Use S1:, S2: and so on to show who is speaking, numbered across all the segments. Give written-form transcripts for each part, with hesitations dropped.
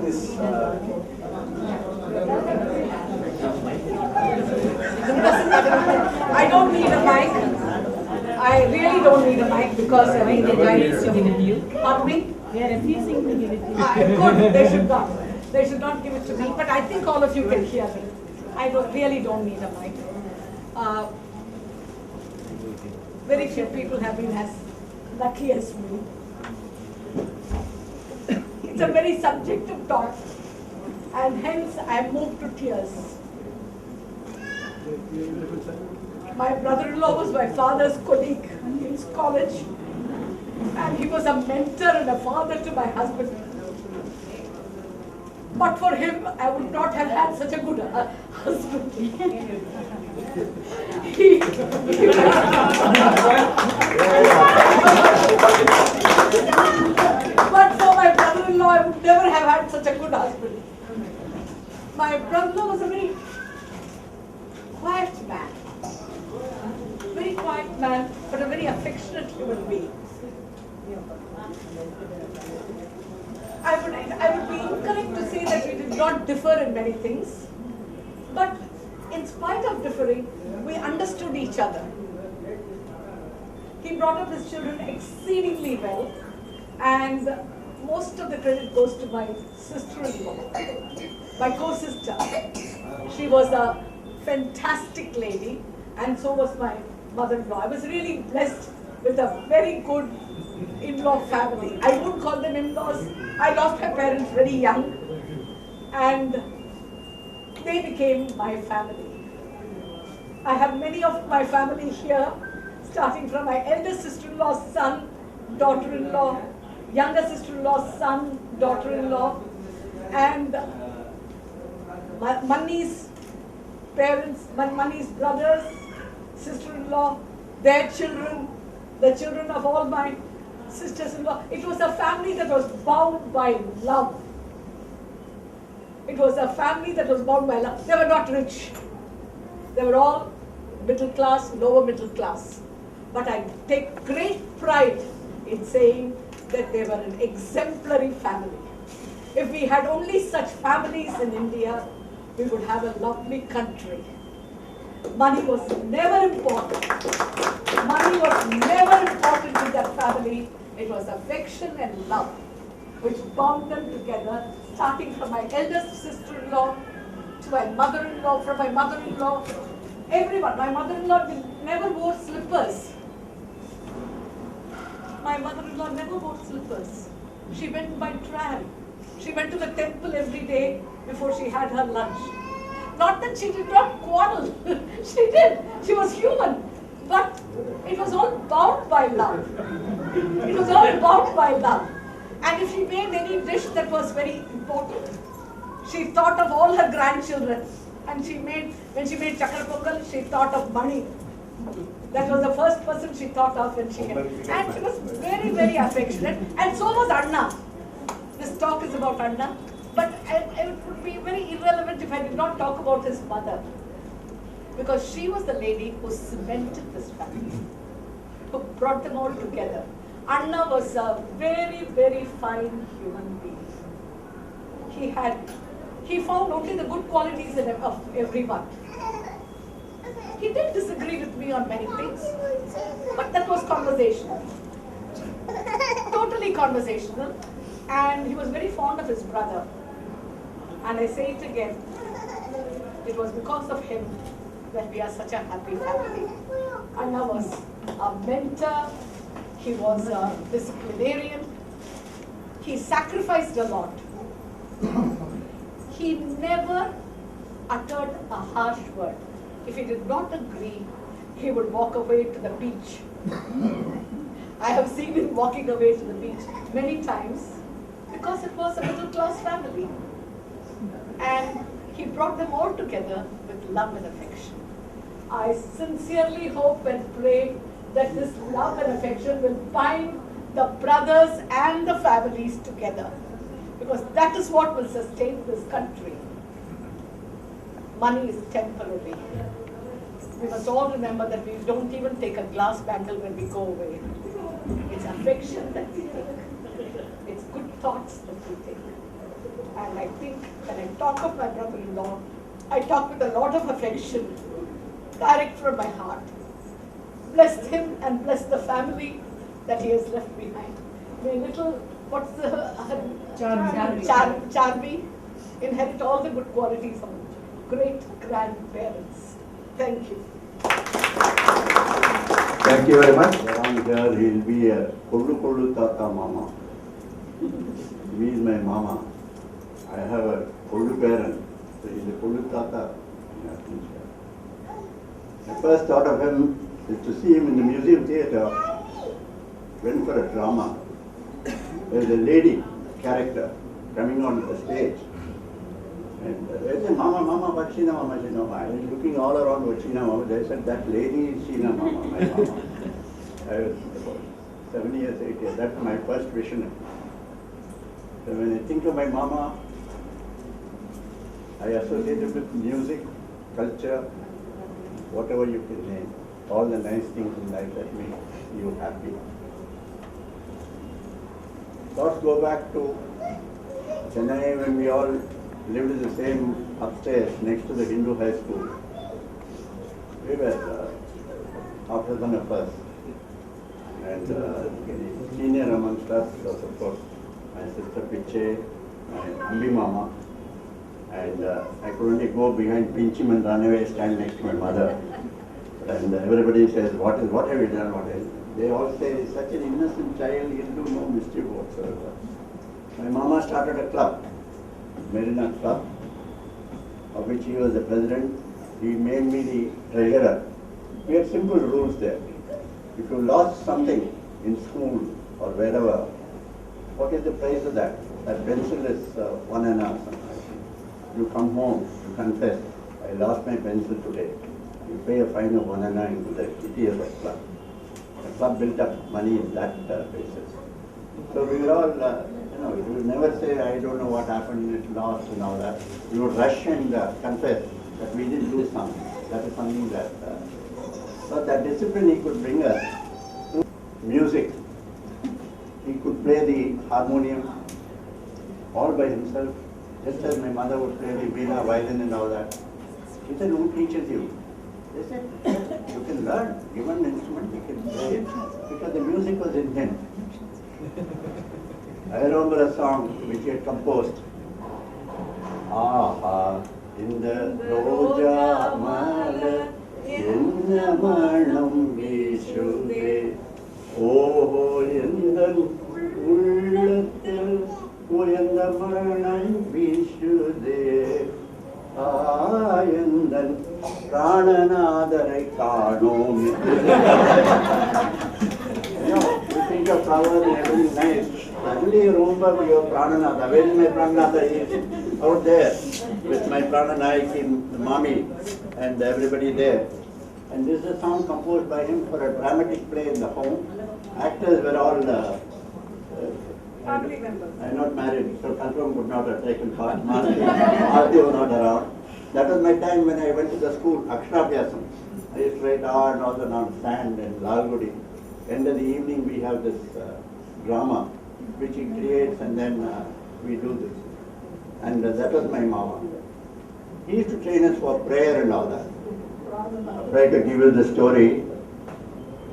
S1: this.
S2: I don't need a mic. I really don't need a mic because I mean, the guy needs to give it to you. Pardon me?
S3: They are refusing to give it to you.
S2: Good, they should not. They should not give it to me, but I think all of you can hear me. I really don't need a mic. Very few people have been as lucky as me. It's a very subjective talk, and hence I am moved to tears. My brother-in-law was my father's colleague in college, and he was a mentor and a father to my husband. But for him, I would not have had such a good husband. But for my brother-in-law, I would never have had such a good husband. My brother-in-law was a very quiet man. Very quiet man, but a very affectionate human being. I would be incorrect to say that we did not differ in many things, but in spite of differing, we understood each other. He brought up his children exceedingly well, and most of the credit goes to my sister-in-law, my co-sister. She was a fantastic lady, and so was my mother-in-law. I was really blessed with a very good in-law family. I won't call them in-laws. I lost my parents very young, and they became my family. I have many of my family here, starting from my eldest sister-in-law's son, daughter-in-law, younger sister-in-law's son, daughter-in-law, and Mani's parents, Mani's brothers, sister-in-law, their children, the children of all my sisters-in-law. It was a family that was bound by love. It was a family that was bound by love. They were not rich. They were all middle class, lower middle class. But I take great pride in saying that they were an exemplary family. If we had only such families in India, we would have a lovely country. Money was never important. Money was never important in that family. It was affection and love which bound them together, starting from my eldest sister-in-law to my mother-in-law, from my mother-in-law, everyone. My mother-in-law never wore slippers. My mother-in-law never wore slippers. She went by tram. She went to the temple every day before she had her lunch. Not that she did not quarrel. She did. She was human. But it was all bound by love. It was all bound by love. And if she made any dish that was very important, she thought of all her grandchildren. And when she made chakra pongal, she thought of Mani. That was the first person she thought of when she came. And she was very, very affectionate. And so was Anna. This talk is about Anna. But it would be very irrelevant if I did not talk about his mother. Because she was the lady who cemented this family, who brought them all together. Anna was a very, very fine human being. He found only the good qualities of everyone. He did disagree with me on many things, but that was conversational. Totally conversational. And he was very fond of his brother. And I say it again, it was because of him that we are such a happy family. Anna was a mentor, he was a disciplinarian, he sacrificed a lot. He never uttered a harsh word. If he did not agree, he would walk away to the beach. I have seen him walking away to the beach many times because it was a middle class family. And he brought them all together with love and affection. I sincerely hope and pray that this love and affection will bind the brothers and the families together, because that is what will sustain this country. Money is temporary. We must all remember that we don't even take a glass bangle when we go away. It's affection that we take. It's good thoughts that we take. And I think when I talk of my brother-in-law, I talk with a lot of affection, direct from my heart. Bless him and bless the family that he has left behind. May little, what's the Charvi inherit all the good qualities of great grandparents. Thank you.
S1: Thank you very much. Around here, he'll be a Kullu Tata Mama. He is my mama. I have a Kullu parent, so he's a Kullu Tata. The first thought of him is to see him in the museum theatre. Went for a drama. There's a lady character coming on the stage. And they said, Mama, Mama, what Sheena Mama, Sheena Mama. I was looking all around what Sheena Mama. They said, that lady is Sheena Mama, my mama. I was about 7 years, 8 years. That's my first vision. So when I think of my mama, I associate it with music, culture, whatever you can name. All the nice things in life that make you happy. Thoughts go back to Chennai when we all lived in the same upstairs next to the Hindu high school. We were half a dozen of us. And the senior amongst us was, of course, my sister Piche, my Ambi Mama. And I could only go behind Pinchim and run away, stand next to my mother. And everybody says, what have you done? They all say, such an innocent child, he'll do no mischief whatsoever. My mama started a club, Marina Club, of which he was the president. He made me the treasurer. We had simple rules there. If you lost something in school or wherever, what is the price of that? That pencil is 1 anna. You come home, you confess, I lost my pencil today. You pay a fine of 1 anna into the kitty of the club. The club built up money in that basis. So we were all, you would never say, I don't know what happened, it lost and all that. We would rush and confess that we didn't do something. That is something that, but that discipline he could bring us to music. He could play the harmonium all by himself, just as my mother would play the veena, violin and all that. He said, who teaches you? They said, you can learn, given an instrument, you can play it, because the music was in him. I remember a song which he had composed. Aha, in the Roja Mala, Yenna Manam Vishude, Oh, Yendan Ullatil, Yenna Manam Vishude, Ah, Yendan Prananadarai Kano. You think of flowers and everything nice. Suddenly you remember your Prananada. Where is my Prananada? He is out there with my Prananayaki, the mommy, and everybody there. And this is a song composed by him for a dramatic play in the home. Actors were all
S2: Family members.
S1: I'm not married, so Kalpam could not have taken part. Marti was not around. That was my time when I went to the school, Aksharabhyasam. I used to write R and all that on sand and Lalgudi. End of the evening we have this drama which he creates and then we do this. And that was my mama. He used to train us for prayer and all that. I'll try to give you the story.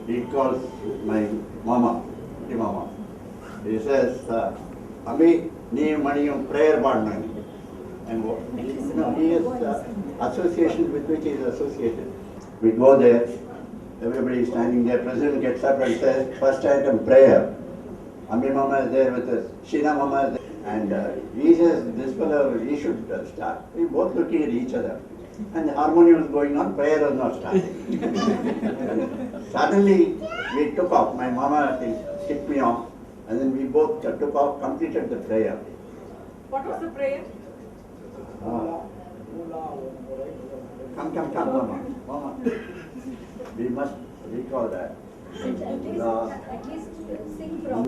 S1: He calls my mama, the mama. He says, Ami, nee maniyum prayer partner. And he has associations with which he is associated. We go there, everybody is standing there, president gets up and says, first item prayer. Ami mama is there with us, Sheena mama is there. And he says, this fellow, he should start. We both looking at each other. And the harmonium was going on, prayer was not starting. Suddenly, we took off. My mama kicked me off. And then we both took off, completed the prayer.
S2: What was the prayer?
S1: Come, mama. We must recall that.
S4: At least sing from.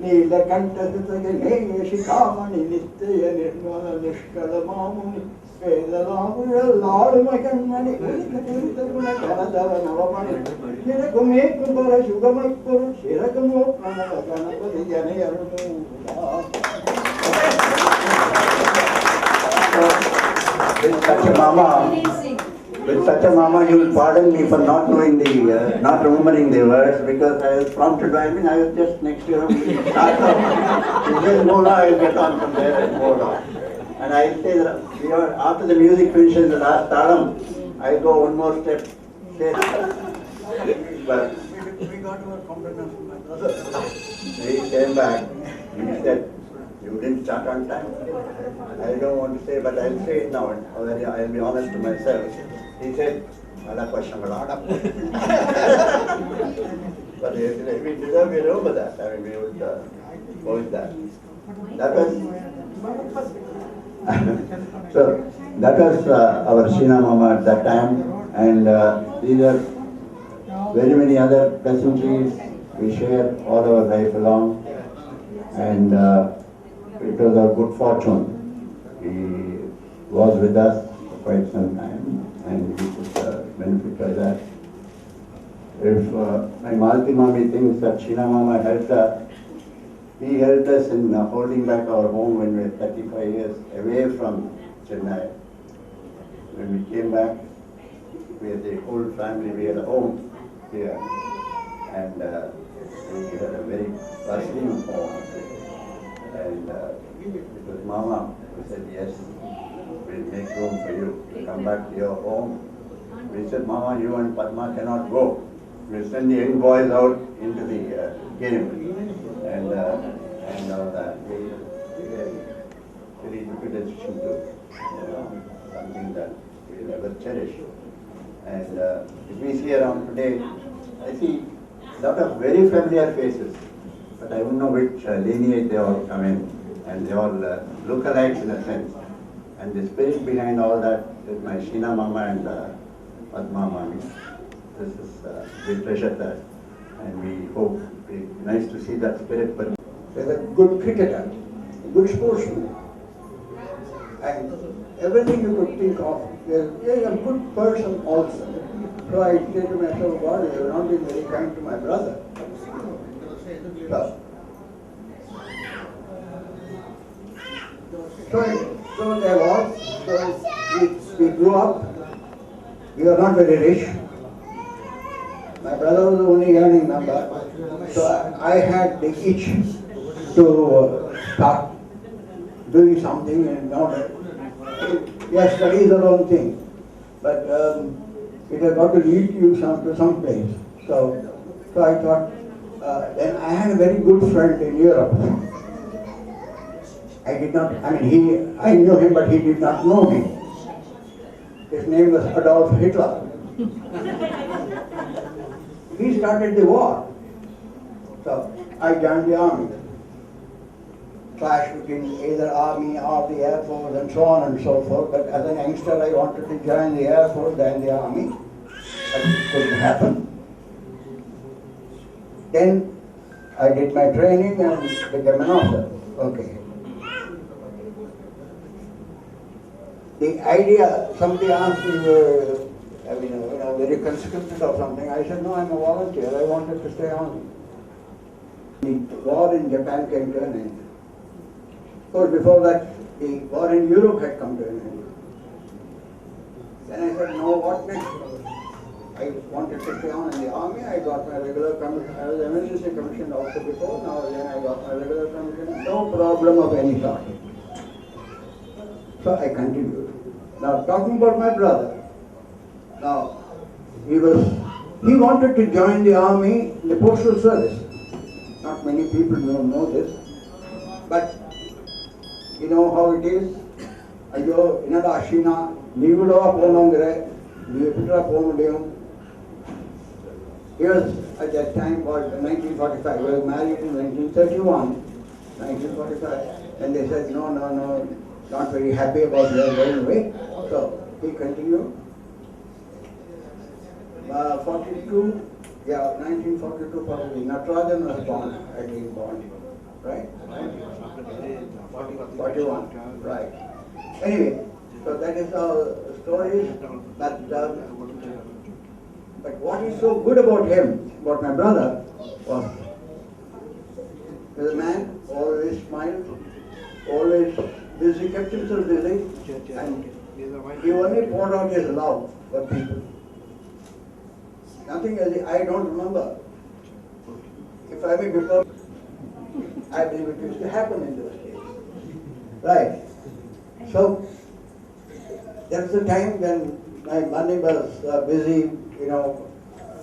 S1: ನೀಲಕಂಠಸುತಗೆ ಶಿಖಾಮಣಿ ನಿತ್ಯ ನಿರ್ಮಲ ನಿಷ್ಕಳ ಮಾಮುನಿ ವೇದರಾಮುಳಲ್ಲಾಳುಮ ಕಣ್ಮಣಿ ಗುಣ ಕನದವ ನವಮಣಿ ಶಿರಕು ಮೇಕುಂಬರ ಶುಗಮಕ್ಕರು ಶಿರಕಮೋ ಪ್ರಣವ Ganapati ಜನಯರು With such a mama, you will pardon me for not knowing not remembering the words because I was prompted by him. I was just next to him. He says, "No, no, I will get on from there and go on." And I say that after the music finishes, the last talam, I go one more step. But we got our compliments from my brother. He came back. He said, "You didn't start on time." I don't want to say, but I'll say it now. I'll be honest to myself. He said, "Ala question, ala." But we deserve to remember that. I mean, we would go with that. That was so. That was our Sheena Mama at that time, and these are very many other pleasantries we share all our life along, and it was our good fortune. He was with us for quite some time, and we could benefit by that. If my Malti Mami thinks that Sheena Mama helped us, he helped us in holding back our home when we were 35 years away from Chennai. When we came back, we had the whole family, we had a home here, and we had a very bustling home. And it was Mama who said, "Yes, we'll make room for you to come back to your home." We said, "Mama, you and Padma cannot go. We'll send the young boys out into the game." And all that. We really took a decision to something that we'll ever cherish. And if we see around today, I see a lot of very familiar faces, but I don't know which lineage they all come in, and they all look alike in a sense. And the spirit behind all that is my Sheena Mama and Padma Mami. This is we treasure that, and we hope it's nice to see that spirit. But
S5: there's a good cricketer, a good sportsman, and everything you could think of. There's a good person also. So I say to myself, "God, you have not been very kind to my brother." So there was. So we grew up. We were not very rich. My brother was the only earning member. So I had the itch to start doing something in order. Yes, study is the wrong thing, but it has got to lead you to some place. So I thought, then I had a very good friend in Europe. I knew him, but he did not know me. His name was Adolf Hitler. He started the war. So I joined the army. Clash between either army or the air force and so on and so forth. But as an youngster, I wanted to join the air force than the army. But it couldn't happen. Then I did my training and became an officer. Okay. The idea, somebody asked me, very conscripted or something. I said, "No, I'm a volunteer. I wanted to stay on." The war in Japan came to an end. Of course, before that, the war in Europe had come to an end. Then I said, "No, what next?" I wanted to stay on in the army. I got my regular commission. I was emergency commissioned also before. Now then I got my regular commission. No problem of any sort. So I continued. Now talking about my brother. Now he wanted to join the army, the postal service. Not many people know this, but you know how it is. Ayyo, inada ashina, nivulo ponongre, nivitra ponudiyum. He was at that time was 1945. He was married in 1931, 1945, and they said no, not very happy about their going away. So he continued. 1942 probably. Natarajan was born, had been born. right? 41, right. Anyway, so that is the story. But what is so good about him, about my brother, was he was a man, always smiled, always busy, kept himself busy, and he only poured out his love for people. Nothing else, I don't remember. If I may before, I believe it used to happen in those days. Right. So, there was a time when my money was busy,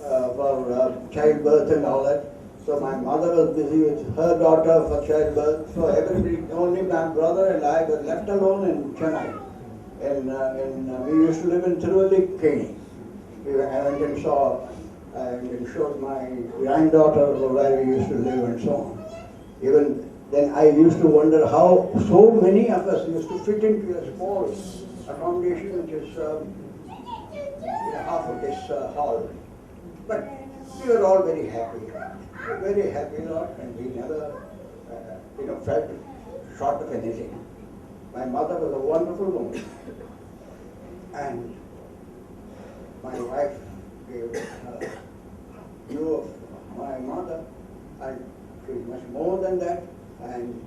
S5: for childbirth and all that. So my mother was busy with her daughter for childbirth. So everybody, only my brother and I were left alone in Chennai. And we used to live in Tiruvallur. I went and saw and showed my granddaughter where we used to live and so on. Even then I used to wonder how so many of us used to fit into a small accommodation which is half of this hall. But we were all very happy lot, and we never felt short of anything. My mother was a wonderful woman, and my wife gave view of my mother, and she was much more than that. And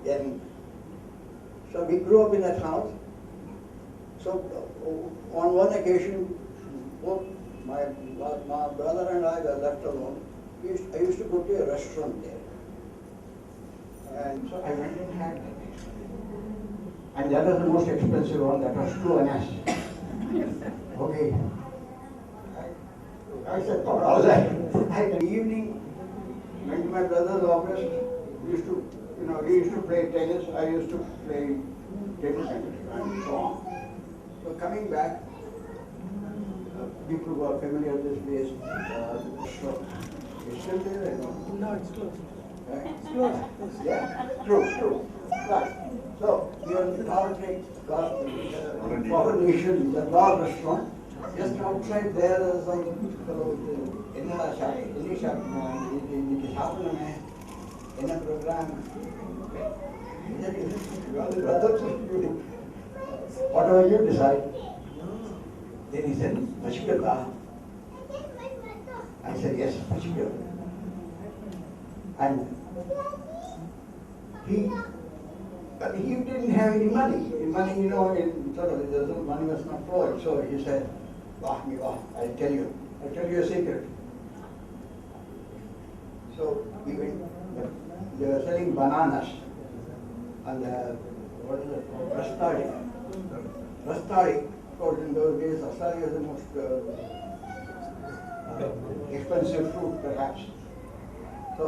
S5: then, so we grew up in that house. So on one occasion, both my brother and I were left alone. I used to go to a restaurant there. And so I went and had that. And that was the most expensive one, that was 2 annas. Okay. I said, all right. And in the evening, went to my brother's office. We used to, he used to play tennis. I used to play tennis and so on. So coming back, people who are familiar with this place, it's still there, I don't know.
S2: No, it's closed.
S5: Right?
S2: It's closed.
S5: Yeah, true. Right. So, we are in the Coronation, the bar restaurant. Just outside there is some fellow, in a shop, in a program. Whatever you decide. Then he said, Pachikata. I said, yes, Pachikata. And he didn't have any money. Money, in sort of, money was not flowing. So he said, I'll tell you a secret. So he went, they were selling bananas. And what is it called? Rastari. Of course, in those days, Rastari was the most expensive fruit, perhaps. So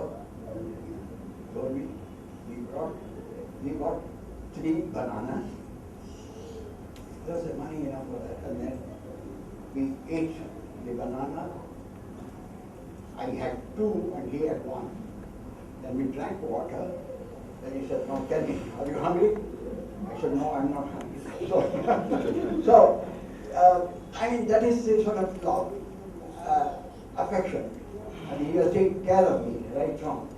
S5: we bought 3 bananas. There was money enough for that. And then we ate the banana. I had 2 and he had 1. Then we drank water. Then he said, now tell me, are you hungry? I said, no, I'm not hungry. So, that is the sort of love, affection. And he was taking care of me right from.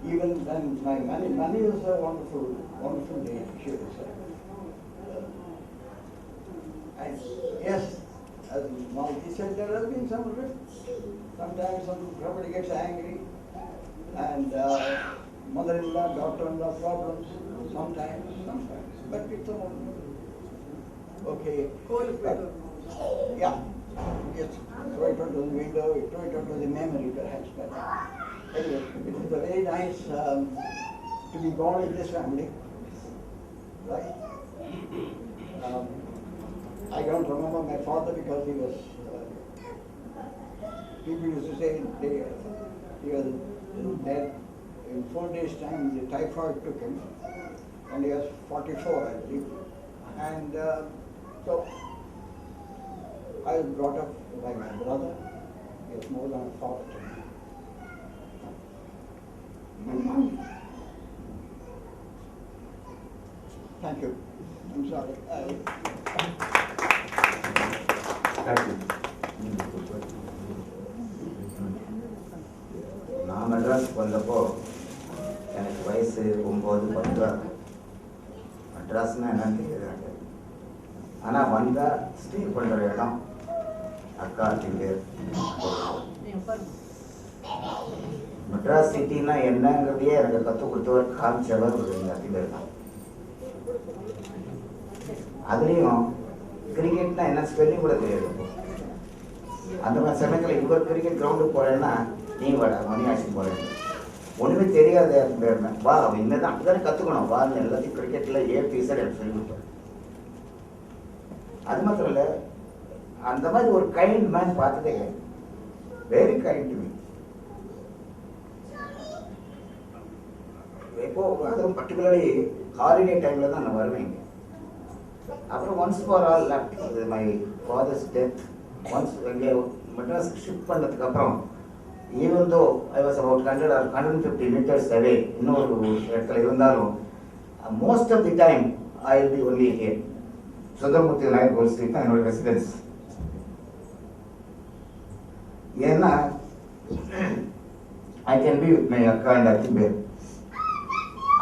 S5: Even when my money was a wonderful day, she would say. And yes, as Malti said, there has been some rifts. Sometimes somebody gets angry, and mother-in-law, daughter-in-law problems, sometimes. But it's all okay. Yeah. Yes, throw it out of the window, throw it out of the memory perhaps. But anyway, it is very nice to be born in this family. Right? I don't remember my father because he was, people used to say he was dead. In 4 days' time, the typhoid took him, and he was 44, I believe. And so I was brought up by my brother. He was more than a father to me. Thank you. I'm sorry.
S1: Thank you. Now, Madras.
S6: வந்தப்போ எனக்கு வயசு 9-10 தான். மெட்ராஸ்னால் என்னன்னு தெரியாது எனக்கு. ஆனால் வந்தால் stay பண்ணுற இடம் அக்கா பேர். மெட்ராஸ் சிட்டின்னா என்னங்கிறதையே எனக்கு கற்றுக் கொடுத்தவர் காமிச்சவர் எங்கள் பேர் தான். அதுலேயும் கிரிக்கெட்னா என்ன ஸ்பெல்லிங் கூட தெரியாது. அந்த மாதிரி சமயத்தில் இவர் கிரிக்கெட் கிரவுண்டுக்கு போகிறேன்னா நீ வாடா மணி ஆட்சி போகிறேன் ஒன்றுமே தெரியாத பேர்னேன். வா அவன் இன்னதான் அப்படி தானே கற்றுக்கணும். வா எல்லாத்தையும் கிரிக்கெட்டில் ஏபிசட் எனக்கு சொல்லி கொடுப்பேன். அது மாத்திரம் இல்லை, அந்த மாதிரி ஒரு கைண்ட் மேன் பார்த்ததே கிடையாது. Very kind to me. எப்போ அதுவும் பர்டிகுலர்லி ஹாலிடே டைமில் தான் நான் வருவேன். அப்புறம் once for all left my father's death. Once இங்கே மெட்ராஸ் ஷிஃப்ட் பண்ணதுக்கு அப்புறம் even though I was about 100 or 150 meters away இன்னொரு இடத்துல இருந்தாலும் most of the time I will be only here. Sundaramurthy Nair கோல் ஸ்ட்ரீட் தான் என்னோட ரெசிடென்ஸ். ஏன்னா I can be with my அக்கா அண்ட் அத்திம்பேர்.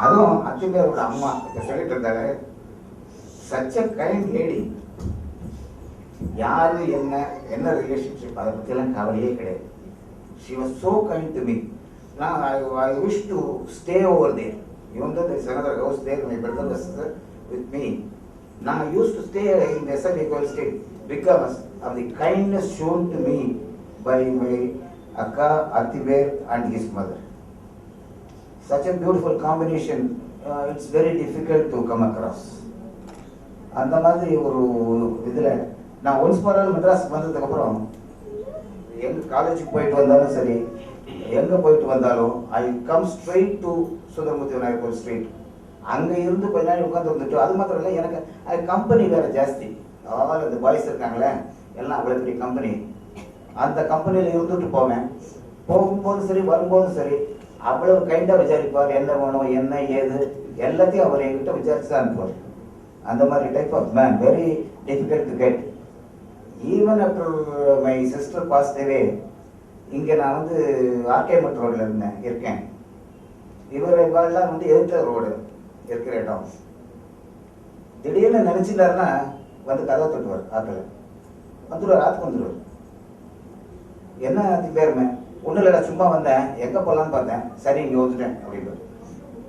S6: அதுவும் அத்திம்பேரோட அம்மா சொல்லிட்டு இருந்தாங்க, சச் அ கைண்ட் லேடி. யாரு என்ன ரிலேஷன்ஷிப் அதை பற்றியெல்லாம் கவலையே கிடையாது. She was so kind to me. Now I wish to stay over there. Even though there is another house there, my brother was with me. Now I used to stay in SME Gold State because of the kindness shown to me by my Akka, Athiver and his mother. Such a beautiful combination. It's very difficult to come across. அந்த மாதிரி ஒரு இதில் நான் once for all Madras வந்ததுக்கப்புறம் எங்கே காலேஜுக்கு போயிட்டு வந்தாலும் சரி, எங்கே போயிட்டு வந்தாலும் I come straight to Sundaramurthy Nair street. அங்கே இருந்து கொஞ்ச நாள் உட்காந்து வந்துட்டு, அது மாத்திரம் இல்லை, எனக்கு அது கம்பெனி வேறு ஜாஸ்தி. ஆல் அந்த பாய்ஸ் இருக்காங்களே எல்லாம் அவ்வளோ பெரிய கம்பெனி. அந்த கம்பெனியில் இருந்துட்டு போவேன். போகும்போதும் சரி வரும்போதும் சரி அவ்வளவு கைண்டாக விசாரிப்பார். என்ன வேணும் என்ன ஏது எல்லாத்தையும் அவர் என்கிட்ட விசாரிச்சு தான் அனுப்புவார். அந்த மாதிரி type of man, very difficult to get. Even after my sister passed away, இங்கே நான் வந்து ஆர்கேமட் ரோடில் இருக்கேன். இவரெல்லாம் வந்து எதிர்த்த ரோடு இருக்கிற இடம். திடீர்னு நினச்சிட்டாருன்னா வந்து கதவை தட்டுவார். ஆற்றில் வந்துடுவார், ஆற்றுக்கு வந்துடுவார். என்ன பேருமே ஒன்றும் இல்லை, சும்மா வந்தேன், எங்கே போகலான்னு பார்த்தேன், சரி இங்கே வந்துட்டேன் அப்படின்ட்டு.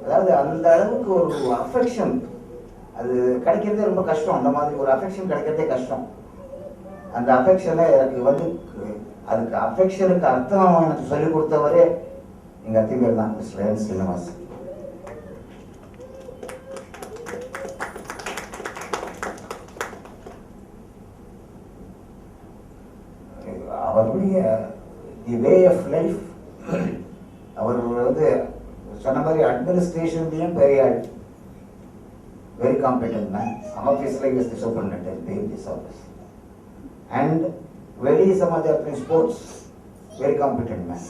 S6: அதாவது அந்த அளவுக்கு ஒரு அஃபெக்ஷன் அது கிடைக்கிறதே ரொம்ப கஷ்டம். அந்த மாதிரி ஒரு அஃபெக்ஷன் கிடைக்கிறதே கஷ்டம். அந்த அஃபெக்ஷனை எனக்கு வந்து அதுக்கு அஃபெக்ஷனுக்கு அர்த்தம் எனக்கு சொல்லிக் கொடுத்தவரே எங்கள் அத்திம்பேர் தான், மிஸ்டர் என் ஸ்ரீனிவாஸ். அவருடைய தி வே ஆஃப் லைஃப், அவர் வந்து சொன்ன மாதிரி அட்மினிஸ்ட்ரேஷன்லையும் பெரிய very competent man. Obviously he was the superintendent in this office. And very Samajapin sports, very competent man.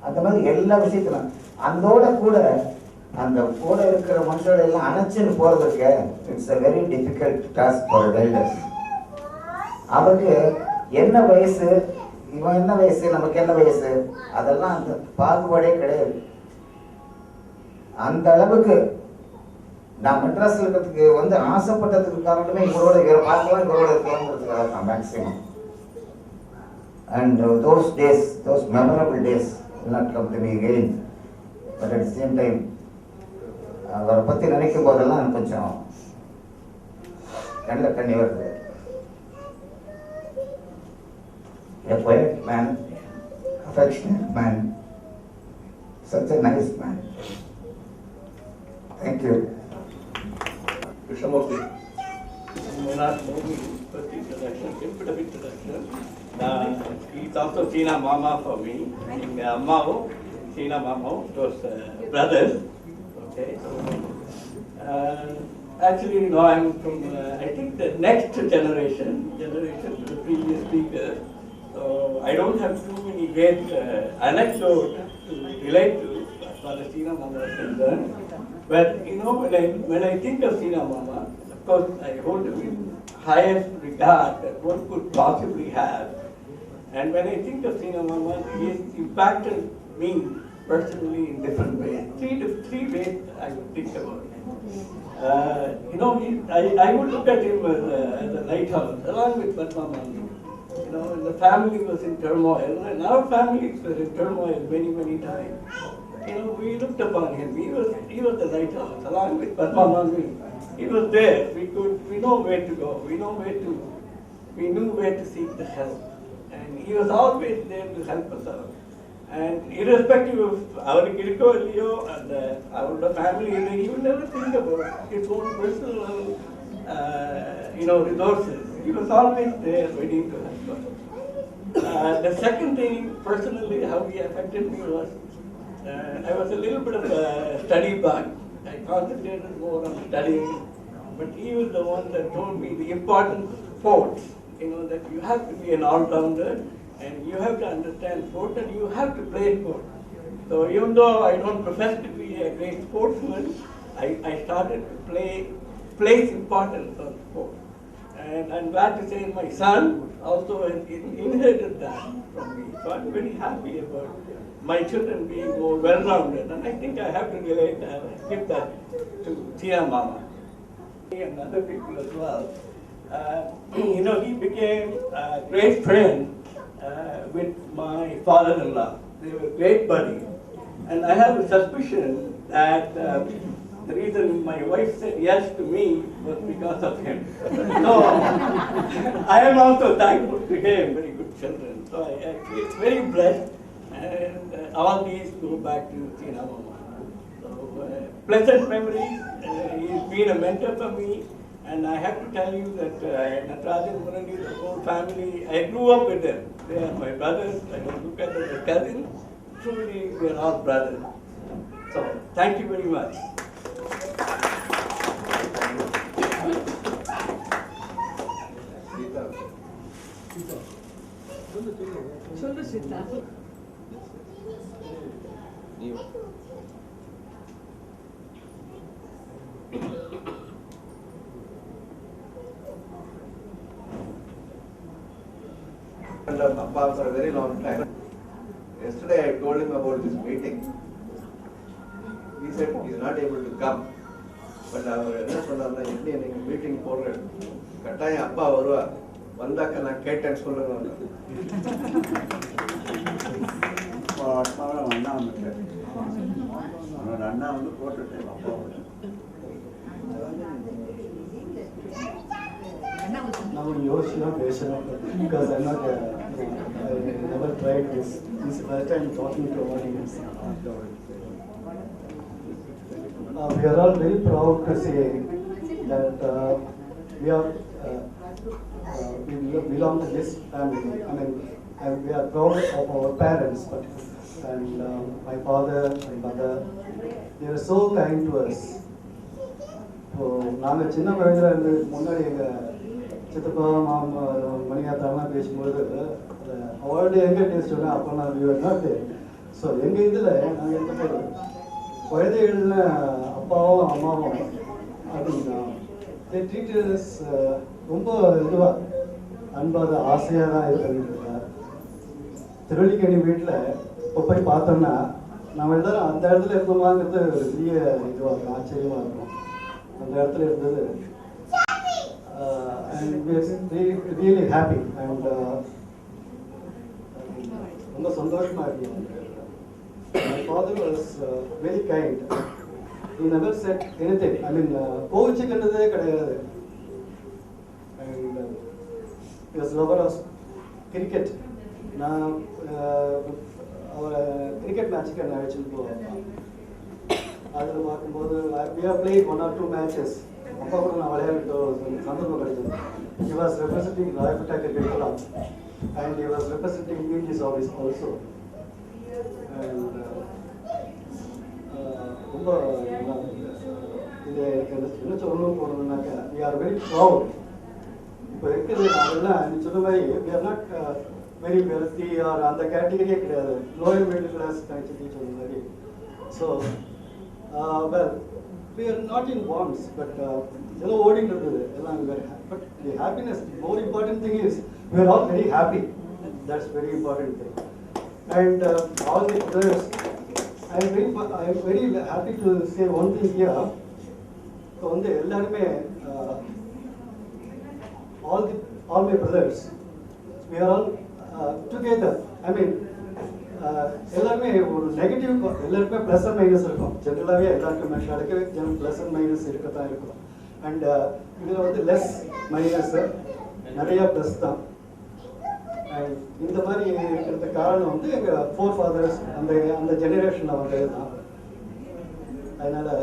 S6: அந்த மாதிரி எல்லா விஷயத்திலும் அதோட கூட அந்த கூட இருக்கிற மனுஷோட எல்லாம் அணைச்சுன்னு போறதுக்கு it's a very difficult task for elders. அவருக்கு என்ன வயசு, இவன் என்ன வயசு, நமக்கு என்ன வயசு, அதெல்லாம் அந்த பாகுபாடே கிடையாது. அந்த அளவுக்கு நான் மெட்ராஸில் இருக்கிறதுக்கு வந்து ஆசைப்பட்டதுக்கு காரணமே இவரோட பார்க்கலாம், இவரோட இருக்கலாம்ங்கிறதுக்காக தான் maximum. And those days, those memorable days will not come to me again. But at the same time அவரை பற்றி நினைக்கும் போதெல்லாம் கொஞ்சம் கண்ணில் தண்ணி வருது. A quiet man, affectionate man, such a nice man. Thank you.
S7: Krishnamurthy. You may not know me first introduction, bit of introduction. He's also Sina Mama for me. Ammao, Sina Mama, those brothers. Okay. Actually, you know, I'm from, I think the next generation to the previous speaker. So I don't have too many great anecdotes to relate to as far as Sina Mama is concerned. But you know, when I think of Sina Mama, of course I hold the highest regard that one could possibly have. And when I think of Sina Mama, he has impacted me personally in different ways. Three ways I would think about him. I would look at him as a lighthouse, along with Padma Mami. The family was in turmoil, and our families were in turmoil many, many times. We looked upon him. He was the lighthouse, along with Padma Mami. He was there. We know where to go. We knew where to seek the help, and he was always there to help us out. And irrespective of our Kiriko, Leo, and our family, he would never think about his own personal, resources. He was always there waiting to help us. The second thing, personally, how he affected me was, I was a little bit of a study bug. I concentrated more on studying, but he was the one that told me the importance of sports. That you have to be an all-rounder, and you have to understand sport, and you have to play sport. So even though I don't profess to be a great sportsman, I started to place importance on sport. And I'm glad to say my son also inherited that from me. So I'm very happy about my children being more well-rounded, and I think I have to give that to Tia Mama and other people as well. He became a great friend with my father-in-law. They were great buddies. And I have a suspicion that the reason my wife said yes to me was because of him. So I am also thankful to him, very good children. So I feel very blessed, and all these go back to Tina Mama. So pleasant memories. He's been a mentor for me. And I have to tell you that Natarajan Murali, the whole family, I grew up with them. They are my brothers. I don't look at them as cousins. Truly, we are all brothers. So, thank you very much.
S2: Sollu Sita.
S8: And Appa for a very long time. Yesterday I told him about this meeting. He said he is not able to come. But அவர் என்ன சொன்னார்னா எப்படி நீங்க meeting போடுறேன் கட்டாயம் அப்பா வருவா வந்தாக்க நான் கேட்டேன்னு சொல்லுங்க
S1: அப்பாவோட அண்ணா வந்துட்டார். அவனோட அண்ணா போட்டுட்டேன் அப்பாவோட.
S9: Now Yoshina Beshana, because I never tried this. This is the first time talking to an audience. We are all very proud to say that we belong to this family. I mean, we are proud of our parents, and my father and mother. They were so kind to us. So, நாங்கள் சின்ன வயதில் இருந்து முன்னாடி எங்கள் சித்தப்பா மாமா மணியாத்தாலாம் பேசும்போது அவருடைய எங்கே டேஸ்ட் சொன்னால் அப்போ நான் நாட்டு. ஸோ எங்கள் இதில் நாங்கள் எந்த போது குழந்தைகள்னு அப்பாவும் அம்மாவும் அப்படின்னா ட்ரீட்டர்ஸ் ரொம்ப இதுவாக அன்பாக ஆசையாக தான் இது பண்ணிட்டு இருக்கார். திருவள்ளிக்கணி வீட்டில் இப்போ போய் பார்த்தோம்னா நம்ம எல்லாரும் அந்த இடத்துல இருந்தோமாங்கிறது ஒரு பெரிய இதுவாக இருக்கும், ஆச்சரியமாக இருக்கும். அந்த இடத்துல இருந்தது. And we are really happy and ரொம்ப சந்தோஷமா இருக்கு. My father was very kind. He never said anything. I mean, கோவிச்சுக்கிட்டதே கிடையாது. And he was lover of cricket. நான் அவரை கிரிக்கெட் மேட்சுக்கு என்ன அழைச்சிட்டு போவேன். அதில் பார்க்கும்போது we have played 1 or 2 matches. அப்பா கூட நான் விளையாட்டு சந்தர்ப்பம் கிடைச்சது. He was representing Rayapetta Cricket Club and he was representing PG's office also. And ரொம்ப இது எனக்கு என்ன சொல்லணும் போனோம்னாக்கா we are very proud. இப்போ இருக்கிறது நாங்கள்லாம் நீ சொன்ன மாதிரி we are not very wealthy or அந்த கேட்டகரியே கிடையாது. lower middle class கணக்கு சொன்ன மாதிரி. So well, we are not in bonds, but ஓடிட்டு இருந்தது எல்லாம். But the happiness, more important thing is we are all very happy. That's very important thing. And all the others, I'm very happy to say one thing here. So வந்து எல்லாருமே all my brothers, we are all together. I mean, எல்லாருமே ஒரு negative, எல்லாருக்குமே plus and minus இருக்கும். ஜென்ரலாகவே எல்லாருக்கும் மெஷாலுக்கு plus and minus இருக்க தான் இருக்கும். அண்ட் இதில் வந்து லெஸ் மைனஸ், நிறையா ப்ளஸ் தான். அண்ட் இந்த மாதிரி இருக்கிறதுக்கு காரணம் வந்து எங்கள் ஃபோர் ஃபாதர்ஸ் அந்த ஜெனரேஷனில் வந்தது தான். அதனால்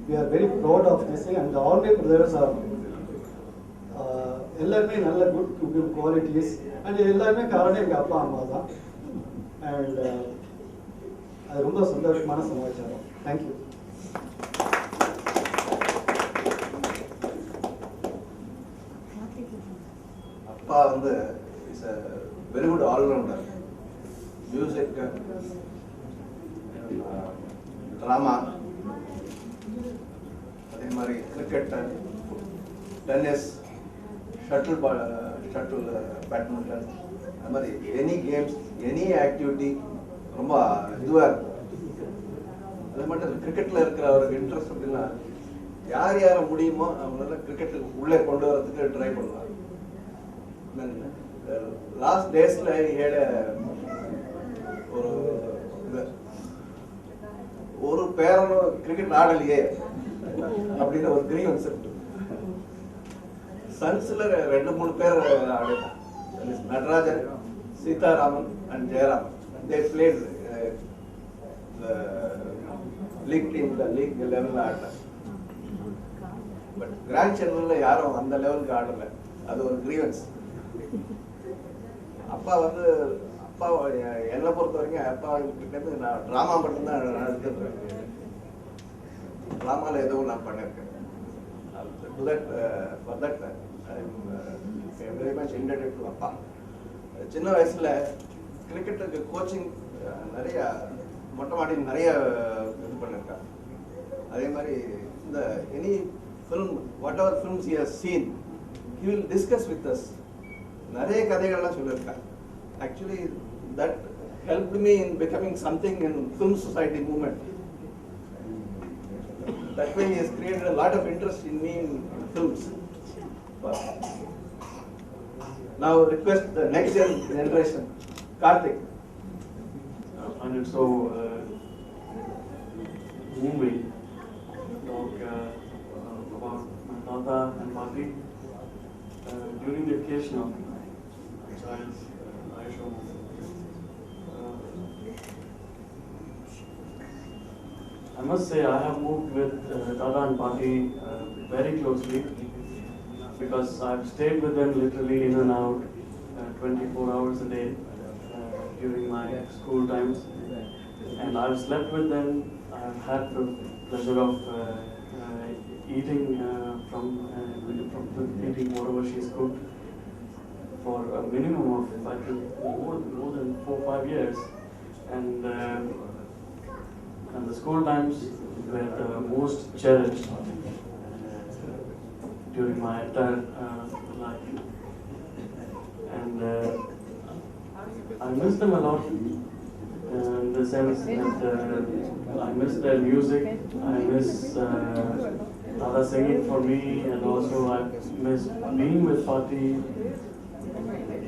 S9: we are very proud of this thing, and all my brothers are எல்லாருமே நல்ல குட் குவாலிட்டிஸ், அண்ட் எல்லாருமே காரணம் எங்கள் அப்பா அம்மா தான். அண்ட் அது ரொம்ப சந்தோஷமான சமாச்சாரம். தேங்க்யூ.
S8: அப்பா வந்து is a very good all-rounder. Music, drama, அதே மாதிரி கிரிக்கெட், டென்னிஸ், ஷட்டில் பேட்மிண்டன், அது மாதிரி எனி கேம்ஸ், எனி ஆக்டிவிட்டி ரொம்ப இதுவாக இருக்கும். அது மட்டும் கிரிக்கெட்டில் இருக்கிற அவருக்கு இன்ட்ரெஸ்ட் அப்படின்னா யார் முடியுமோ அவங்களால கிரிக்கெட்டுக்கு உள்ளே கொண்டு வரதுக்கு ட்ரை பண்ணுவார். லாஸ்ட் டேஸில் ஒரு பேரனும் கிரிக்கெட் ஆடலையே அப்படின்னு ஒரு கிரீவன்ஸ் இருக்கு. சன்ஸ்ல 2-3 பேர் ஆடினான். Natarajan, Sitaraman and Jayaraman. They played league டீம்ல லீக் லெவலில் ஆடினாங்க. பட் கிராண்ட் சேனல்ல யாரும் அந்த லெவலுக்கு ஆடலை. அது ஒரு கிரீவன்ஸ். அப்பா என்னை பொறுத்த வரைக்கும் அப்பா கிட்ட நான் ட்ராமா மட்டும்தான் எடுத்துருக்கேன். ட்ராமாவில் ஏதோ நான் பண்ணியிருக்கேன். For that I am very much indebted to அப்பா. சின்ன வயசுல கிரிக்கெட்டுக்கு கோச்சிங் நிறைய மொட்டை மாடி நிறைய இது பண்ணியிருக்கேன். அதே மாதிரி இந்த any film, what ever films he has seen, he will discuss with us. நிறைய கதைகள்லாம் சொல்லியிருக்கேன். Actually that helped me in becoming something in film society movement. That way he has created a lot of interest in me in films. Now request the next generation, Karthik.
S10: And it's so moving talk about my Tata and Pati during the occasion of my child's Aisha. I must say I have moved with Tata and Pati very closely, because I've stayed with them literally in and out 24 hours a day during my school times, and I've slept with them. I've had the pleasure of eating from eating whatever she's cooked for a minimum of, I think, more than 4-5 years, and the school times were the most cherished during my entire life, and I miss them a lot in the sense that I miss their music, I miss Dada singing for me, and also I miss being with Pati,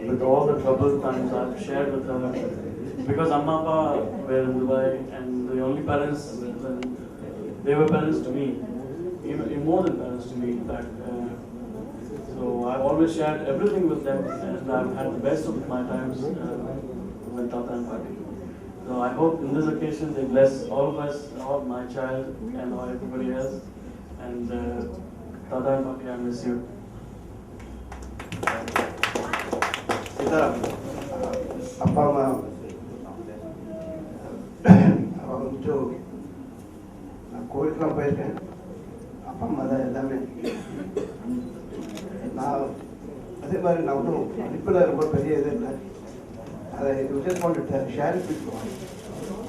S10: with all the troubled times I've shared with her, because Amma Appa were in Dubai, and the only parents, they were parents to me, even more than parents to me in fact. So I've always shared everything with them, and I've had the best of my times with Tata and Pati. So I hope in this occasion they bless all of us, all my child and all everybody else. And Tata and Pati, I miss you.
S5: அப்பா அம்மா வந்துட்டு நான் கோயிலுக்குலாம் போயிருக்கேன். அப்பா அம்மா தான் எல்லாமே. நான் அதே மாதிரி நான் ஒன்றும் படிப்பில் ரொம்ப பெரிய இது இல்லை. அதை just want to share it with you.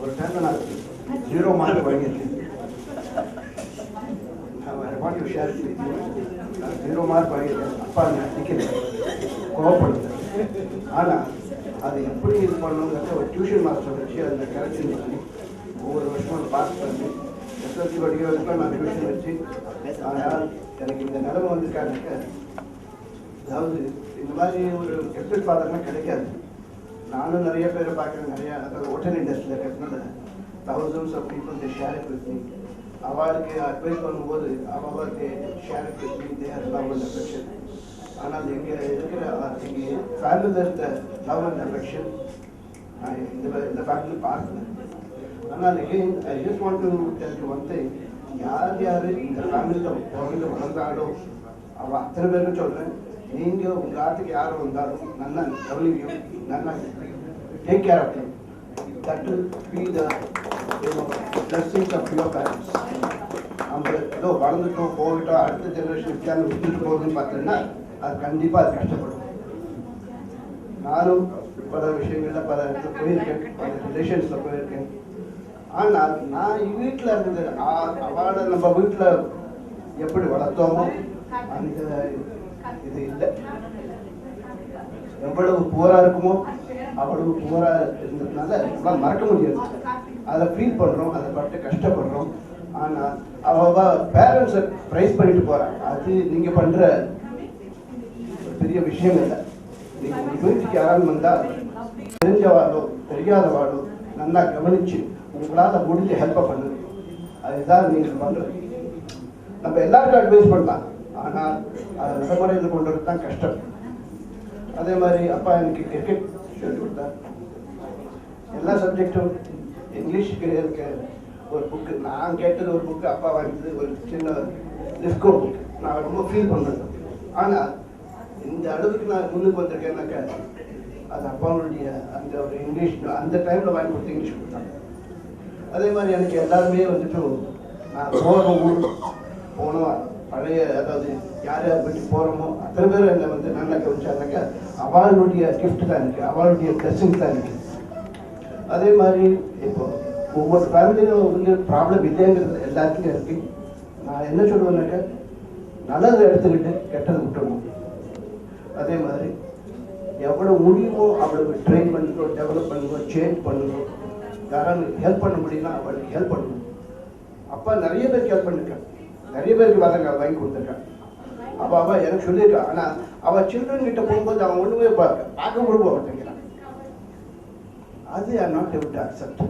S5: ஒரு டைமில் நான் 0 மார்க் வாங்கியிருக்கேன். I want to share it with you. நான் 0 மார்க் வாங்கியிருக்கேன். அப்பா நான் நிற்கிறேன், கோவப்படுது. ஆனால் அதை எப்படி இது பண்ணணுங்கிறத ஒரு டியூஷன் மாஸ்டர் வச்சு அதில் கரெக்ஷன் பண்ணி ஒவ்வொரு வருஷமும் பாஸ் பண்ணி எஸ்எல்சி படிக்கிற வரைக்கும் நான் டியூஷன் வச்சு. ஆனால் எனக்கு இந்த நிலைமை வந்திருக்காங்க. அதாவது இந்த மாதிரி ஒரு எக்ஸ்பெக்ட் ஃபாதர்லாம் கிடைக்காது. நானும் நிறைய பேரை பார்க்குறேன். நிறையா அதாவது ஹோட்டல் இண்டஸ்ட்ரியில் இருக்கிறதுனால thousands of people they share it with me. அவளுக்கு அட்வைஸ் பண்ணும்போது அவளுக்கு share it with me. They are love and affection. ஆனால் இங்கே இருக்கிற இங்கே ஃபேமிலியில் இருந்த லவ் அண்ட் அஃபெக்ஷன் நான் இந்த ஃபேமிலி பார்க்கணும். ஆனால் again I just want to tell you one thing. யார் யார் இந்த ஃபேமிலியில் பிறந்து வளர்ந்தாலோ அவள் அத்தனை பேருக்கு சொல்கிறேன், நீங்கள் உங்கள் ஆட்டுக்கு யார் வந்தாலும் நல்லா கவனிக்கும், நல்லா take care of them. That will be the blessings of your parents. நம்ம ஏதோ வளர்ந்துட்டோம் போகிட்டோம் அடுத்த ஜெனரேஷன் விற்காம விட்டுட்டு போகுதுன்னு பார்த்தோன்னா அது கண்டிப்பாக அது கஷ்டப்படும். நானும் பல விஷயங்களில் பல இடத்துல போயிருக்கேன், பல ரிலேஷன்ஸில் போயிருக்கேன். ஆனால் நான் வீட்டில் இருந்தது அவளை நம்ம வீட்டில் எப்படி வளர்த்தோமோ அந்த இது இல்லை. எவ்வளவு போரா இருக்குமோ அவ்வளவு போரா இருந்ததுனால நம்மளால் மறக்க முடியாது. அதை ஃபீல் பண்ணுறோம், அதை பட்டு கஷ்டப்படுறோம். ஆனால் அவ பேரண்ட்ஸை ப்ரைஸ் பண்ணிட்டு போகிறாங்க. அது நீங்கள் பண்ணுற பெரிய விஷயம் இல்லை. நீங்கள் உங்கள் வீட்டுக்கு யாராவது வந்தால் தெரிஞ்சவாளோ தெரியாதவாளோ நல்லா கவனிச்சு உங்களால் முடிஞ்ச ஹெல்ப்பை பண்ணுங்க. அதுதான் நீங்கள் பண்ணுறது. நம்ம எல்லாருக்கும் அட்வைஸ் பண்ணலாம், ஆனால் அதை நடைமுறையில் கொண்டு வரது தான் கஷ்டம். அதே மாதிரி அப்பா எனக்கு கிரிக்கெட் சொல்லி கொடுத்தார். எல்லா சப்ஜெக்டும் இங்கிலீஷுக்கு இருக்க ஒரு புக்கு, நான் கேட்டது ஒரு புக்கு, அப்பா வாங்கினது ஒரு சின்ன டிஸ்கோ புக். நான் ரொம்ப ஃபீல் பண்ணுறேன். ஆனால் இந்த அளவுக்கு நான் முன்னுக்கு வந்திருக்கேன்னாக்கா அது அப்பாவுடைய அந்த ஒரு இங்கிலீஷ் அந்த டைமில் வாங்கி கொடுத்து இங்கிலீஷ் கொடுத்தாங்க. அதே மாதிரி எனக்கு எல்லாருமே வந்துட்டு நான் போகிற ஊர் போனோம் பழைய அதாவது யார் யார் பற்றி போகிறோமோ அத்தனை பேர் என்னை வந்து நல்லா கவனிச்சாங்கனாக்கா அவளுடைய கிஃப்ட் தான் இருக்குது, அவளுடைய பிளெஸிங் தான் இருக்குது. அதே மாதிரி இப்போ ஒவ்வொரு ஃபேமிலியும் வந்து ப்ராப்ளம் இல்லைங்கிறது எல்லாத்துக்கும் இருக்குது. நான் என்ன சொல்லுவேன்னாக்கா நல்லதை எடுத்துக்கிட்டு கெட்டதை விட்டுடணும். அதே மாதிரி எவ்வளோ முடியுமோ அவ்வளவு ட்ரெயின் பண்ணுங்க, டெவலப் பண்ணுங்க, சேஞ்ச் பண்ணுங்க. யாராவது ஹெல்ப் பண்ண முடியும்னா அவளுக்கு ஹெல்ப் பண்ணணும். அப்பா நிறைய பேருக்கு ஹெல்ப் பண்ணியிருக்கான், நிறைய பேருக்கு வாங்கி கொடுத்துருக்கான். அவள் எனக்கு சொல்லியிருக்கான். ஆனால் அவள் சில்ட்ரன் கிட்ட போகும்போது அவன் ஒன்றுமே பார்க்க கூட போக மாட்டேங்கிறான். அது I not able to accept.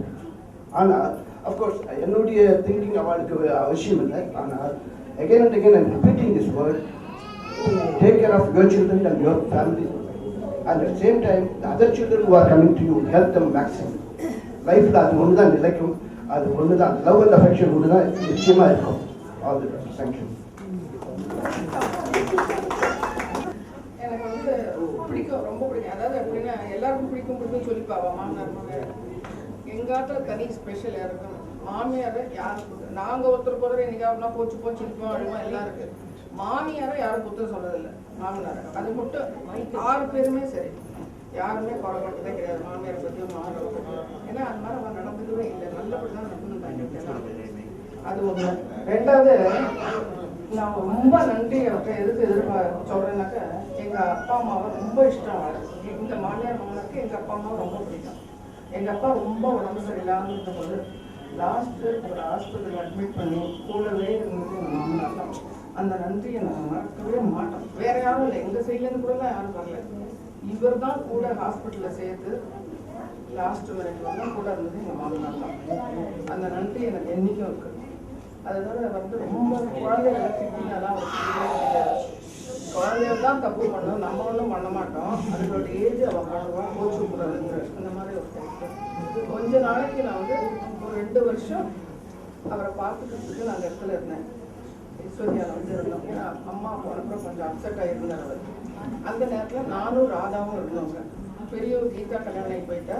S5: ஆனால் அஃப்கோர்ஸ் என்னுடைய திங்கிங் அவளுக்கு அவசியம் இல்லை. ஆனால் again and again I'm repeating this word. Take care of your children and your family. And at the same time, the other children who are coming to you, help them maximum. Life la adu onnu dhaan nilaikum, adu onnu dhaan love and affection onnu dhaan nichayama irukum. All the best. Thank you.
S11: எனக்கு வந்து பிடிக்கும், ரொம்ப பிடிக்கும். அதாவது எப்படின்னா எல்லாருக்கும் பிடிக்கும் சொல்லிப்பாவா மாமனார் மாமியார். எங்காத்துல தனி ஸ்பெஷல் இருக்கும். மாமியாரை யாரும் நாங்கள் ஒருத்தர் இன்னைக்கு போச்சு போச்சு இருப்போம் அழுமா எல்லாம் இருக்கு. மாமியாரை யாரும் புத்தம் சொல்றதில்லை, மாமனாரை. அது மட்டும் 6 பேருமே சரி, யாருமே குறைப்பட்டதே கிடையாது மாமியாரை பற்றியும் மாமனாரை பற்றியும். ஏன்னா அது மாதிரி அவன் நடந்துக்கவே இல்லை, நல்லபடி தான் நடந்துட்டாங்க. அது ஒன்று. ரெண்டாவது நான் ரொம்ப நன்றி அவர்கிட்ட எதுக்கு சொல்றேன்னாக்கா எங்கள் அப்பா அம்மாவை ரொம்ப இஷ்டம். இந்த மாமியார் மாமனாருக்கு எங்கள் அப்பா அம்மாவை ரொம்ப பிடிக்கும். எங்கள் அப்பா ரொம்ப உடம்பு சரியில்லாமல் இருக்கும்போது லாஸ்ட்டு ஒரு ஹாஸ்பிட்டல் அட்மிட் பண்ணி கூடவே இருந்தது எங்கள் மாமனார் தான். அந்த நன்றியை நான் மறக்கவே மாட்டோம். வேற யாரும் இல்லை, எங்கள் சைட்லேருந்து கூட தான் யாரும் வரல. இவர் தான் கூட ஹாஸ்பிட்டலில் சேர்த்து லாஸ்ட் வரைக்கும் கூட இருந்தது எங்கள் மாமனார் தான். அந்த நன்றி எனக்கு என்றைக்கும் இருக்குது. அதனால வந்து ரொம்ப குழந்தைகளை திட்டினாலாம் குழந்தைகள் தான் தப்பு பண்ணோம், நம்ம ஒன்றும் பண்ண மாட்டோம். அதோட ஏஜ் அவன் பண்ணுவான், கோச்சு கூடாது அந்த மாதிரி ஒரு டைப்பு. கொஞ்ச நாளைக்கு நான் வந்து ஒரு 2 வருஷம் அவரை பார்த்துக்கிறதுக்கு நான் அந்த இடத்துல இருந்தேன். ஈஸ்வரியாவில் வந்து இருந்தோம். ஏன்னா அம்மா போனப்பறம் கொஞ்சம் அப்செட் ஆகியிருந்தார் அவர். அந்த நேரத்தில் நானும் ராதாவும் இருந்தவங்க. பெரியவர் கீதா கல்யாணம் ஆகி போயிட்டா,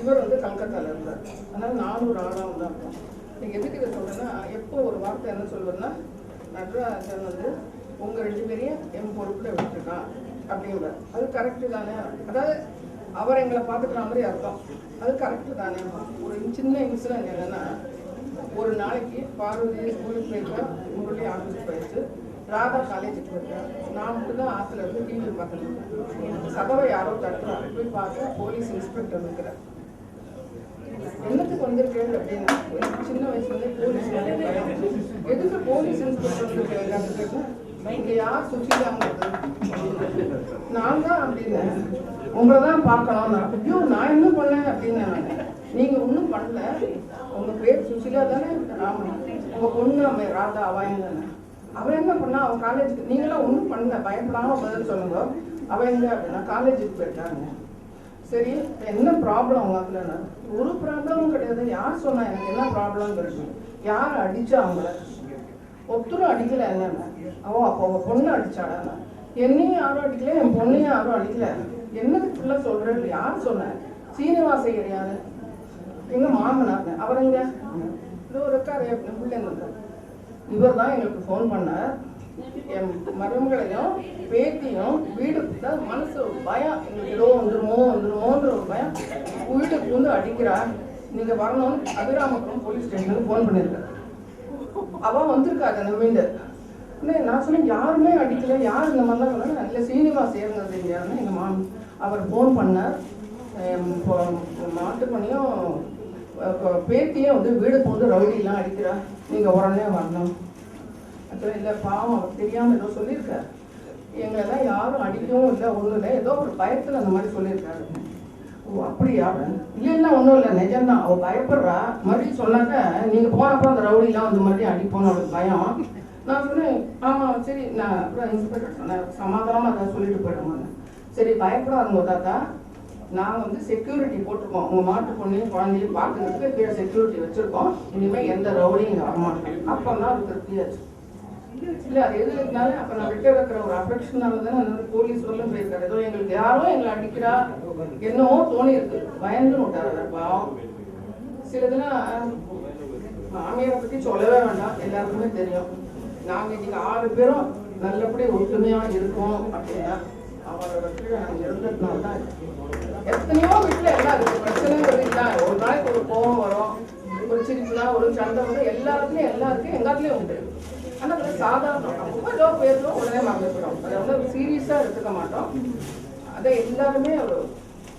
S11: இவர் வந்து கல்கத்தாவில் இருந்தார். அதனால் நானும் ராதாவும் தான் இருந்தோம். நீங்கள் எதுக்கு இதை சொல்கிறேன்னா, எப்போ ஒரு வார்த்தை என்ன சொல்வேன்னா, நடராஜன் வந்து உங்கள் 2 பேரையும் என் பொறுப்பில் விட்டுருக்கான் அப்படிங்கிறார். அது கரெக்டு தானே. அதாவது அவர் எங்களை பார்த்துக்கிற மாதிரி அர்த்தம். அது கரெக்டு தானே. ஒரு சின்ன இன்சிடென்ட் என்னென்னா, ஒரு நாளைக்கு பார்வதி ஸ்கூலுக்கு போயிருக்கா, முரளி ஆஃபீஸ் போயிடுச்சு, ராதா காலேஜுக்கு போயிருக்கேன். நான் மட்டும் தான் ஆற்றுல இருந்து டிவி பார்த்துருக்கேன். கதவை யாரோ தட்டுறாங்க. போய் பார்க்க போலீஸ் இன்ஸ்பெக்டர் இருக்கிறார். என்னத்துக்கு வந்திருக்கேன் அப்படின்னா சின்ன வயசுல போலீஸ் எதுக்கு போலீஸ் இன்ஸ்பெக்டர் கேட்டேன். இங்க யார் சுற்றிலாங்கிறது நான் தான் அப்படின்னு உங்களை தான் பார்க்கணும். ஐயோ நான் என்ன பண்ணேன் அப்படின்னு நீங்க ஒன்றும் பண்ணல. உங்க பேர் சுசிலா தானே? ராமன். உங்க பொண்ணு அவன் ராதா அவன் தானே? அவன் என்ன பண்ணா? அவன் காலேஜுக்கு நீங்களாம் ஒன்றும் பண்ணல, பயப்படாம பதில் சொல்லுங்க. அவன் எங்க அப்படின்னா காலேஜுக்கு போயிட்டாங்க. சரி என்ன ப்ராப்ளம் அவங்க அதுல? ஒரு ப்ராப்ளமும் கிடையாது. யார் சொன்னா எனக்கு என்ன ப்ராப்ளம் இருக்கு? யார் அடிச்சா அவங்கள? ஒருத்தரும் அடிக்கல. என்னென்ன அப்போ உங்க பொண்ணு அடிச்சாடா? என்னையும் யாரும் அடிக்கல, என் பொண்ணையும் யாரும் அடிக்கல. என்னதுக்கு ஃபுல்லா சொல்றேன்? யார் சொன்ன? சீனிவாசையர் யாரு? எங்க மாமனார். அவர் எங்க? இதோ இருக்காரு பிள்ளைங்க. இவர் தான் எங்களுக்கு ஃபோன் பண்ணார். என் மருமகளையும் பேத்தியும் வீடு மனசு ஒரு பயம், எங்களுக்கு ஏதோ வந்துருமோன்ற ஒரு பயம். வீட்டுக்கு வந்து அடிக்கிறார். நீங்க வரணும்னு அபிராமபுரம் போலீஸ் ஸ்டேஷனுக்கு ஃபோன் பண்ணியிருக்காரு. அவன் வந்திருக்காரு அந்த வீடு. நான் சொன்னேன் யாருமே அடிக்கல, யார் இந்த மாதிரிலாம் சொன்னா இல்லை சீனிவாஸ் ஏறுங்கிறது இல்லையாருன்னு எங்கள் மாமி அவர் ஃபோன் பண்ணார். மாட்டு பண்ணியும் பேத்தியும் வந்து வீடுக்கு வந்து ரவுடிலாம் அடிக்கிறா, நீங்கள் உடனே வரணும். ஆக்சுவலாக இல்லை பாவம் அவர் தெரியாமல் ஏதோ சொல்லியிருக்காரு. எங்களெல்லாம் யாரும் அடிக்கவும் இல்லை, ஒன்றும் இல்லை, ஏதோ ஒரு பயத்தில் அந்த மாதிரி சொல்லியிருக்காரு. ஓ அப்படியா? இல்லைன்னா ஒன்றும் இல்லை, நிஜம்தான். அவள் பயப்படுறா. மறுபடியும் சொன்னாக்க நீங்கள் போனப்போ அந்த ரவுடிலாம் வந்து மறுபடியும் அடிப்போன்னு அவளுக்கு பயம். நான் சொன்னேன் ஆமாம் சரி. நான் அப்புறம் இன்ஸ்பெக்டர் சொன்னேன் சமாதானமாக அதை சொல்லிட்டு போயிடுவாங்க. சரி பயப்படாதுங்க தாத்தா, நாங்கள் வந்து செக்யூரிட்டி போட்டிருக்கோம். உங்கள் மாட்டு பொண்ணையும் குழந்தையும் பார்க்கறதுக்கு கீழே செக்யூரிட்டி வச்சுருக்கோம். இனிமேல் எந்த ரவுடியும் இங்கே வரமாட்டேன். அப்போ தான் அது திருப்தியாச்சு. இல்லை அது எது இருந்தாலும் அப்போ நான் விட்டு வைக்கிற ஒரு அஃபெக்ஷனால தான் அந்த போலீஸ் வரலும் போயிருக்காரு. ஏதோ எங்களுக்கு யாரும் எங்களை அடிக்கிறா என்னவோ தோணி இருக்கு, பயந்து விட்டாரு பாவம். சிலதுலாம் மாமியாரை பற்றி சொல்லவே வேண்டாம், எல்லாருக்குமே தெரியும். நாங்கள் இன்னைக்கு 6 பேரும் நல்லபடி ஒற்றுமையாக இருக்கோம் அப்படின்னா அவரோட கீழே நாங்கள் இருந்ததுனால தான். எத்தனையோ வீட்டில் எல்லாம் இருக்குது, பிரச்சனைங்கிறது இல்லை. ஒரு நாளைக்கு ஒரு கோபம் வரும், ஒரு சிரிப்புலாம் ஒரு சண்டை வரும், எல்லாருக்குமே எல்லாருக்கும் எல்லாத்துலேயும் உண்டு. ஆனால் அதில் சாதாரணம் ரொம்ப ஏதோ பேசுவோம், உடனே மறந்துவிடும். அதை வந்து சீரியஸாக எடுத்துக்க மாட்டோம். அதை எல்லாருமே ஒரு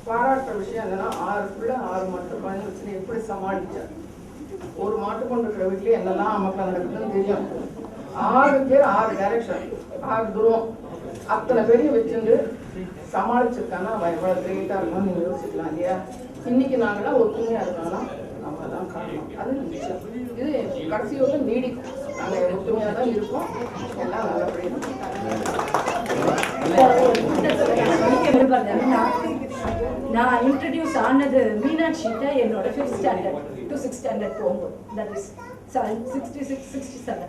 S11: பாராட்டுற விஷயம் என்னன்னா 6 பிள்ளை 6 மாட்டு குழந்தை வச்சு எப்படி சமாளிச்சார். ஒரு மாட்டு கொண்டு இருக்கிற வீட்லேயே என்னெல்லாம் மக்கள் நடக்குதுன்னு தெரியும். 6 பேர் 6 டைரக்ஷன் 6 துருவம் அத்தனை பேரையும் வச்சுட்டு சமாளிச்சிருக்காங்கன்னா அவன் எவ்வளோ கிரேட்டாக இருக்கணும்னு நீங்கள் யோசிக்கலாம் இல்லையா? இன்னைக்கு நாங்களாம் ஒற்றுமையாக இருக்கோம்னா நம்ம தான் காரணம். அது நிச்சயம். இது கடைசி வந்து நீடிக்கும். நாங்கள் ஒற்றுமையாக தான் இருக்கோம். எல்லாம் நல்லபடியாக.
S2: நான் இன்ட்ரடியூஸ் ஆனது மீனாட்சிகிட்ட என்னோட 5th standard to 6th standard போகும்போது, தட் இஸ் 66, 67.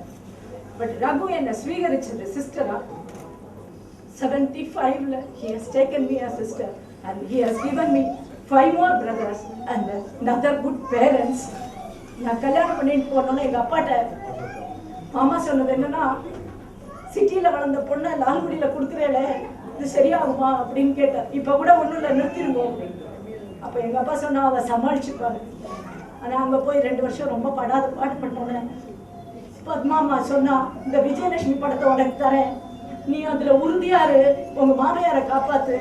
S2: பட் ரகு என்னை ஸ்வீகரிச்சது சிஸ்டரா. 75ல he has taken me as sister and he has given me 5 more brothers and another good parents. நான் கல்யாணம் பண்ணிட்டு போனோன்னா எங்கள் அப்பாட்ட மாமா சொன்னது என்னன்னா, சிட்டியில் வளர்ந்த பொண்ணை லால்குடியில் கொடுக்குறேளே இது சரியாகுமா அப்படின்னு கேட்டார். இப்போ கூட ஒன்றும் இல்லை நிறுத்திடுவோம் அப்படின்னு. அப்போ எங்கள் அப்பா சொன்னால் அவள் சமாளிச்சுப்பாங்க. ஆனால் அங்கே போய் 2 வருஷம் ரொம்ப பாடு பண்ணோன்னே பத்மாமா சொன்னா, இந்த விஜயலட்சுமி படத்தை உனக்கு தரேன், நீ அதில் உறுதியாரு, உங்கள் மாமியாரை காப்பாற்று,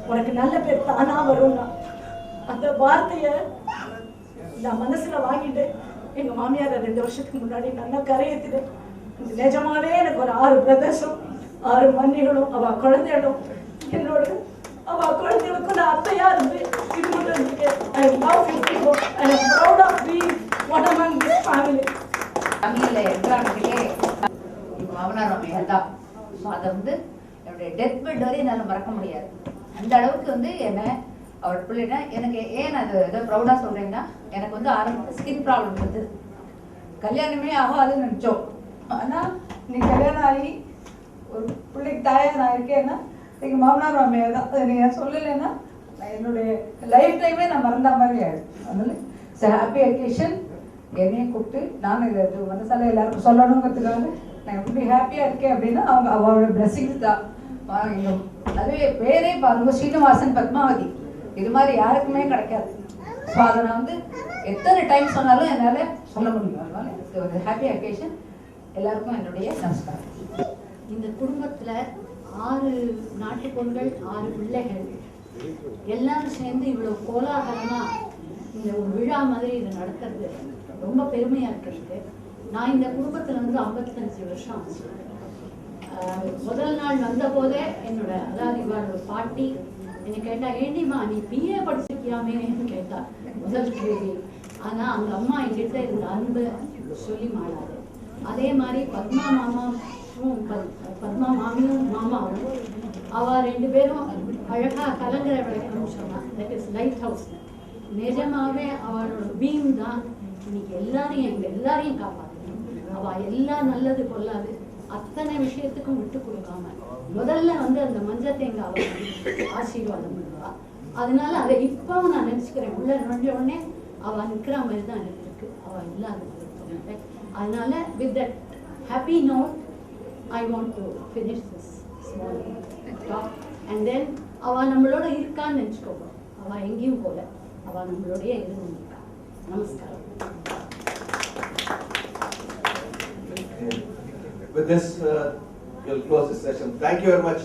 S2: உனக்கு நல்ல பேர் தானா வரும்னா. அந்த வார்த்தையை நான் மனசில் வாங்கிட்டு எங்கள் மாமியாரை 2 வருஷத்துக்கு முன்னாடி நல்லா கரையேற்றிட்டேன். நிஜமாவே எனக்கு ஒரு 6 பிரதர்ஸும் 6 மன்னிகளும் அவள் குழந்தைகளும் என்னோட அவள் குழந்தைகளுக்கும் நான் அத்தையா இருந்து இது மட்டும் இருக்கேன். I am now 54 and I am proud of being one among this family.
S12: தமிழில் என்ட்ரானதுக்கே மாமனார் மாமியார் தான். ஸோ அதை வந்து என்னுடைய டெத் பெட் வரையும் என்னால் மறக்க முடியாது. அந்த அளவுக்கு வந்து என்ன அவர் பிள்ளைனா எனக்கு ஏன் அது ஏதோ ப்ரௌடாக சொல்கிறேன்னா, எனக்கு வந்து ஸ்கின் ப்ராப்ளம் இருந்தது. கல்யாணமே ஆகாதுன்னு நினச்சோம். ஆனால் நீ கல்யாணம் ஆகி ஒரு பிள்ளைக்கு தாயாக நான் இருக்கேன்னா எங்கள் மாமனார் மாமியார் தான். அதை நீங்கள் சொல்லலைன்னா நான் என்னுடைய லைஃப் டைமே நான் மறந்த மாதிரி ஆயிடும். அதனால இட்ஸ் ஹாப்பி அக்கேஷன். என்னையும் கூப்பிட்டு நான் இதை மனசால எல்லாருக்கும் சொல்லணுங்கிறதுக்காக நான் எப்படி ஹாப்பியாக இருக்கேன் அப்படின்னா அவளோட பிளெஸிங்ஸ் தான். அதுவே பேரே பாருங்க, ஸ்ரீனிவாசன் பத்மாவதி, இது மாதிரி யாருக்குமே கிடைக்காது. ஸோ அதை நான் வந்து எத்தனை டைம் சொன்னாலும் என்னால் சொல்ல முடியும். அதனால இது ஒரு ஹாப்பி அக்கேஷன். எல்லாருக்கும் என்னுடைய நமஸ்காரம்.
S4: இந்த குடும்பத்தில் 6 நாட்டு பொண்கள் 6 பிள்ளைகள் எல்லாரும் சேர்ந்து இவ்வளோ கோலாகலமாக இந்த ஒரு விழா மாதிரி இது நடக்கிறது ரொம்ப பெருமையாக இருக்கிறது. நான் இந்த குடும்பத்தில் வந்து 55 வருஷம் ஆச்சு. முதல் நாள் வந்த போதே என்னோட அதாவது இவரோட பாட்டி என்னை கேட்டா, ஏண்டிமா நீ பிஏ படிச்சிருக்கியாமேன்னு கேட்டா முதல் கேள்வி. ஆனால் அந்த அம்மா என்கிட்ட இருந்த அன்பு சொல்லி மாடாது. அதே மாதிரி பத்மா மாமியும் மாமாவும் அவ 2 பேரும் அழகாக கலங்கர விளக்கம்னு சொன்னான். That is light house. நிஜமாவே அவளோட பீம் தான் இன்னைக்கு எல்லாரையும் காப்பாற்றணும். அவள் எல்லாம் நல்லது கொள்ளாது அத்தனை விஷயத்துக்கும் விட்டு கொடுக்காம முதல்ல வந்து அந்த மஞ்சள் தேங்காய் ஆசீர்வாதம் பண்ணுவா. அதனால அதை இப்பவும் நான் நினச்சிக்கிறேன். உள்ள நுழைஞ்ச உடனே அவள் நிற்கிற மாதிரி தான் எனக்கு இருக்கு. அவள் இல்லாத அதனால with that happy note I want to finish this small talk and then அவள் நம்மளோட இருக்கான்னு நினச்சிக்கோங்க. அவள் எங்கேயும் போல, அவள் நம்மளோடைய இருந்து இருக்கா. நமஸ்காரம்.
S8: With this, you'll close this session. Thank you very much.